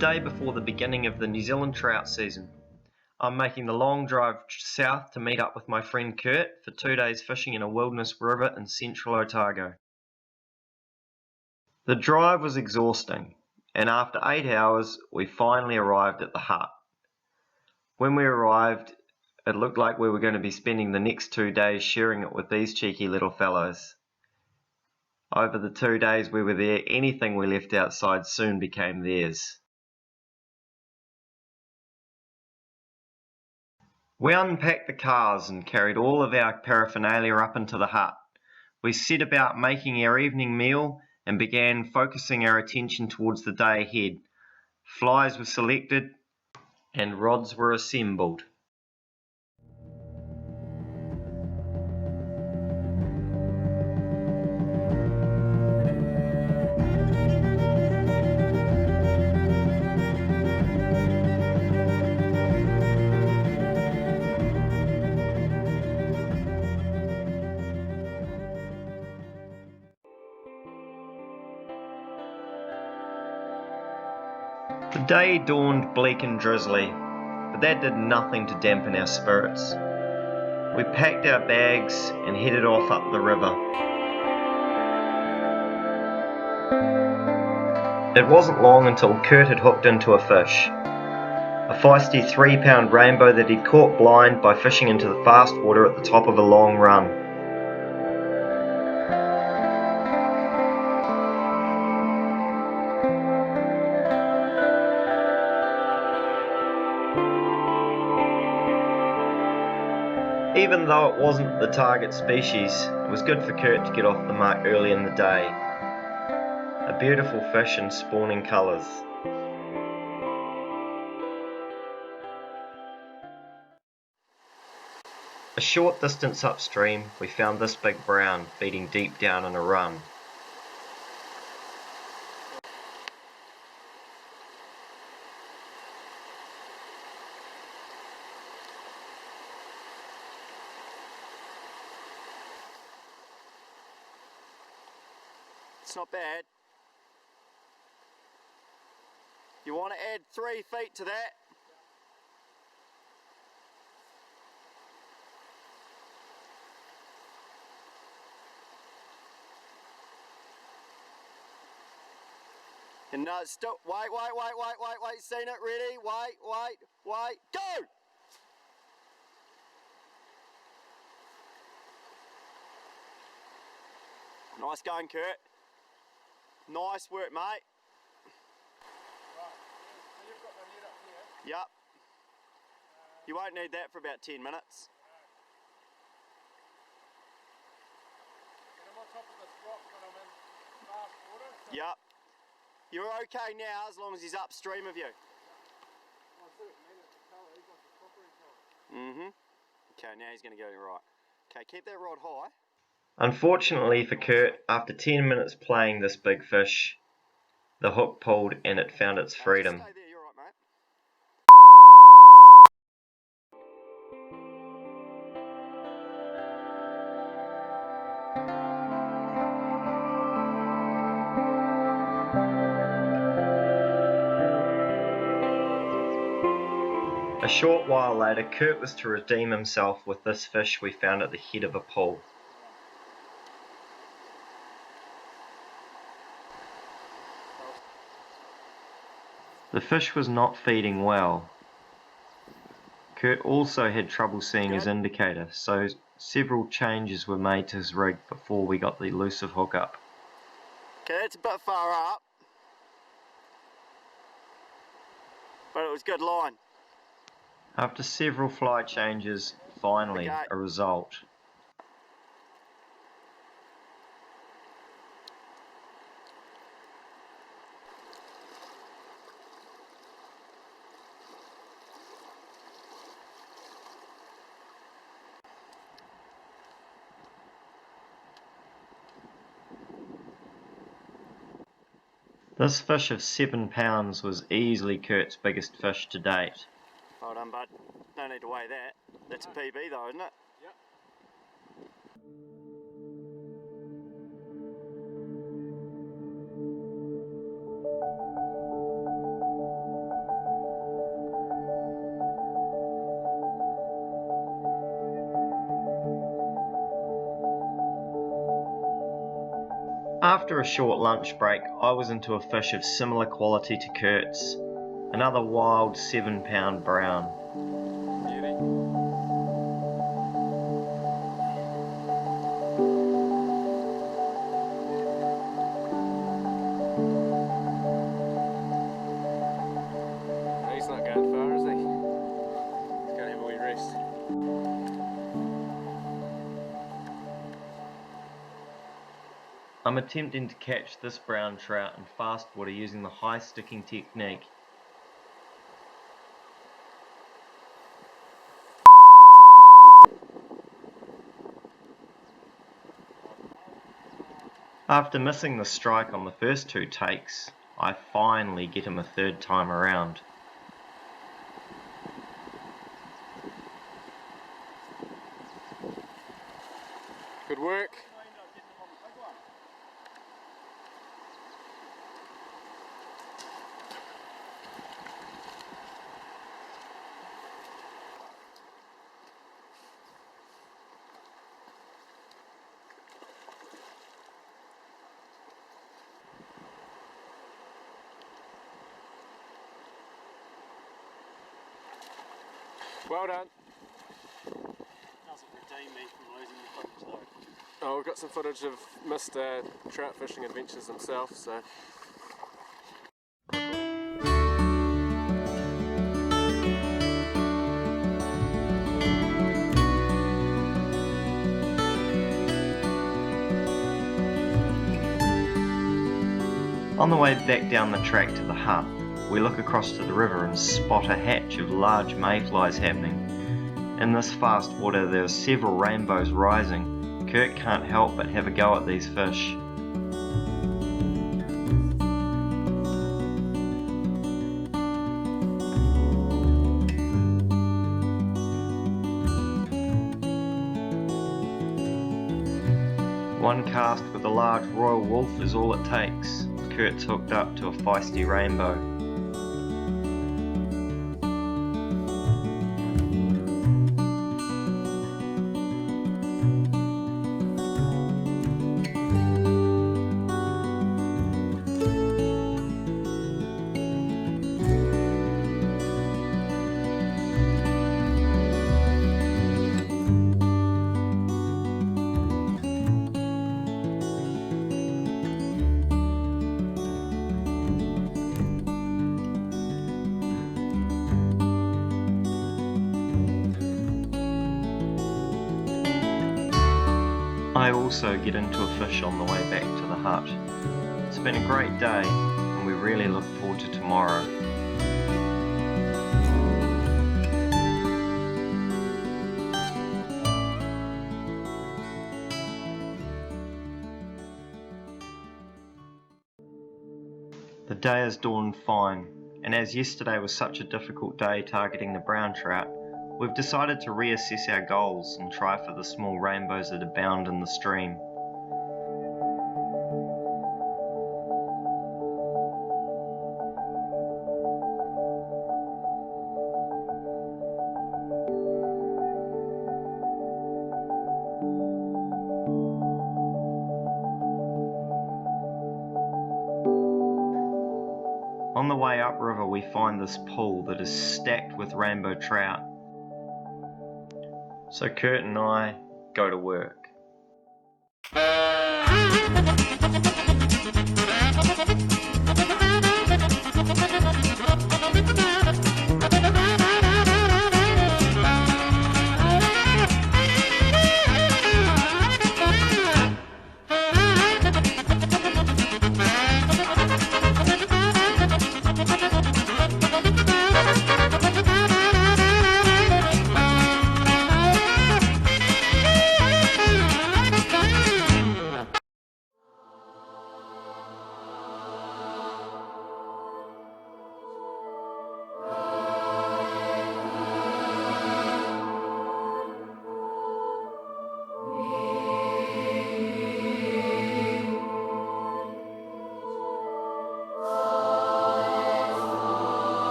day before the beginning of the New Zealand trout season. I'm making the long drive south to meet up with my friend Kurt for 2 days fishing in a wilderness river in central Otago. The drive was exhausting, and after 8 hours we finally arrived at the hut. When we arrived, it looked like we were going to be spending the next 2 days sharing it with these cheeky little fellows. Over the 2 days we were there, anything we left outside soon became theirs. We unpacked the cars and carried all of our paraphernalia up into the hut. We set about making our evening meal and began focusing our attention towards the day ahead. Flies were selected and rods were assembled. The day dawned bleak and drizzly, but that did nothing to dampen our spirits. We packed our bags and headed off up the river. It wasn't long until Kurt had hooked into a fish. A feisty 3-pound rainbow that he'd caught blind by fishing into the fast water at the top of a long run. Even though it wasn't the target species, it was good for Kurt to get off the mark early in the day. A beautiful fish in spawning colours. A short distance upstream, we found this big brown feeding deep down in a run. It's not bad. You want to add 3 feet to that? And no, still, wait, seen it, ready, wait, go! Nice going, Kurt. Nice work, mate. Right, so you've got the net up here? Yep. You won't need that for about 10 minutes. And I'm on top of this rock when I'm in fast water? So yep. You're okay now as long as he's upstream of you. Okay, now he's going to go right. Okay, keep that rod high. Unfortunately for Kurt, after 10 minutes playing this big fish, the hook pulled and it found its freedom. Stay there, you're right, mate. A short while later, Kurt was to redeem himself with this fish we found at the head of a pool. The fish was not feeding well. Kurt also had trouble seeing his indicator, so several changes were made to his rig before we got the elusive hook up. Okay, it's a bit far up, but it was good line. After several fly changes, finally a result. This fish of 7 pounds was easily Kurt's biggest fish to date. Well done, bud. No need to weigh that. That's a PB though, isn't it? Yep. After a short lunch break, I was into a fish of similar quality to Kurt's, another wild 7-pound brown. Beauty. He's not going far, is he? He's going to have a wee rest. I'm attempting to catch this brown trout in fast water using the high sticking technique. After missing the strike on the first 2 takes, I finally get him a 3rd time around. Good work. Well done. Doesn't redeem me from losing the footage though. Oh, we've got some footage of Mr. Trout Fishing Adventures himself, so. On the way back down the track to the hut, we look across to the river and spot a hatch of large mayflies happening. In this fast water there are several rainbows rising. Kurt can't help but have a go at these fish. One cast with a large royal wolf is all it takes. Kurt's hooked up to a feisty rainbow. I also get into a fish on the way back to the hut. It's been a great day and we really look forward to tomorrow. The day has dawned fine, and as yesterday was such a difficult day targeting the brown trout, we've decided to reassess our goals and try for the small rainbows that abound in the stream. On the way upriver we find this pool that is stacked with rainbow trout. So Kurt and I go to work.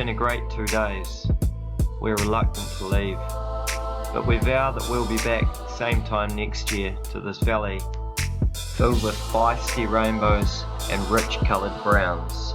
been a great 2 days. We're reluctant to leave, but we vow that we'll be back same time next year to this valley filled with feisty rainbows and rich coloured browns.